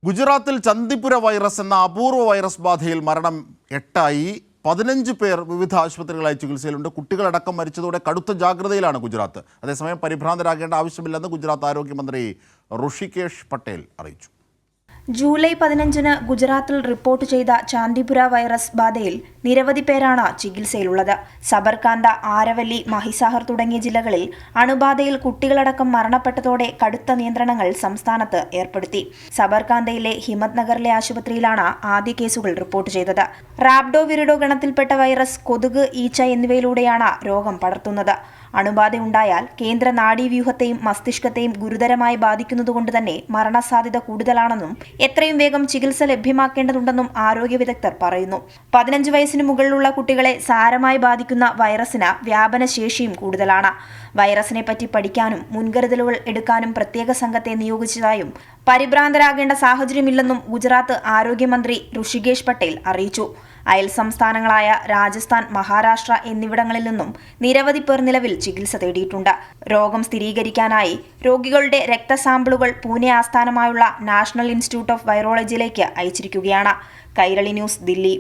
ഗുജറാത്തിൽ ചന്ദിപുര വൈറസ് എന്ന അപൂർവ വൈറസ് ബാധയിൽ മരണം 8ആയി. 15 പേർ വിവിധ ആശുപത്രികളായി ചികിത്സയിലുണ്ട്. കുട്ടികളടക്കം മരിച്ചതോടെ കടുത്ത ജാഗ്രതയിലാണ് ഗുജറാത്ത്. അതേസമയം പരിഭ്രാന്തരാകേണ്ട ആവശ്യമില്ലെന്ന് ഗുജറാത്ത് ആരോഗ്യമന്ത്രി ഋഷികേഷ് പട്ടേൽ അറിയിച്ചു. ജൂലൈ 15-ന് ഗുജറാത്തിൽ റിപ്പോർട്ട് ചെയ്ത ചാന്ദിപുര വൈറസ് ബാധയിൽ നിരവധി പേരാണ് ചികിത്സയിലുള്ളത്. സബർകാന്ത, ആരവല്ലി, മഹിസാഹർ തുടങ്ങിയ ജില്ലകളിൽ അണുബാധയിൽ കുട്ടികളടക്കം മരണപ്പെട്ടതോടെ കടുത്ത നിയന്ത്രണങ്ങൾ സംസ്ഥാനത്ത് ഏർപ്പെടുത്തി. സബർകാന്തയിലെ ഹിമത് നഗറിലെ ആശുപത്രിയിലാണ് ആദ്യ കേസുകൾ റിപ്പോർട്ട് ചെയ്തത്. റാബ്ഡോ വിറിഡോ ഗണത്തിൽപ്പെട്ട വൈറസ് കൊതുക്, ഈച്ച എന്നിവയിലൂടെയാണ് രോഗം പടർത്തുന്നത്. അണുബാധയുണ്ടായാൽ കേന്ദ്ര നാഡീവ്യൂഹത്തെയും മസ്തിഷ്കത്തെയും ഗുരുതരമായി ബാധിക്കുന്നതുകൊണ്ട് തന്നെ മരണസാധ്യത കൂടുതലാണെന്നും എത്രയും വേഗം ചികിത്സ ലഭ്യമാക്കേണ്ടതുണ്ടെന്നും ആരോഗ്യ വിദഗ്ധർ പറയുന്നു. 15 വയസ്സിന് മുകളിലുള്ള കുട്ടികളെ സാരമായി ബാധിക്കുന്ന വൈറസിന് വ്യാപനശേഷിയും കൂടുതലാണ്. വൈറസിനെ പറ്റി പഠിക്കാനും മുൻകരുതലുകൾ എടുക്കാനും പ്രത്യേക സംഘത്തെ നിയോഗിച്ചതായും പരിഭ്രാന്തരാകേണ്ട സാഹചര്യമില്ലെന്നും ഗുജറാത്ത് ആരോഗ്യമന്ത്രി ഋഷികേഷ് പട്ടേൽ അറിയിച്ചു. അയൽ സംസ്ഥാനങ്ങളായ രാജസ്ഥാൻ, മഹാരാഷ്ട്ര എന്നിവിടങ്ങളിൽ നിന്നും നിരവധി പേർ നിലവിൽ ചികിത്സ തേടിയിട്ടുണ്ട്. രോഗം സ്ഥിരീകരിക്കാനായി രോഗികളുടെ രക്തസാമ്പിളുകൾ പൂനെ ആസ്ഥാനമായുള്ള നാഷണൽ ഇൻസ്റ്റിറ്റ്യൂട്ട് ഓഫ് വൈറോളജിയിലേക്ക് അയച്ചിരിക്കുകയാണ്. കൈരളി ന്യൂസ്, ദില്ലി.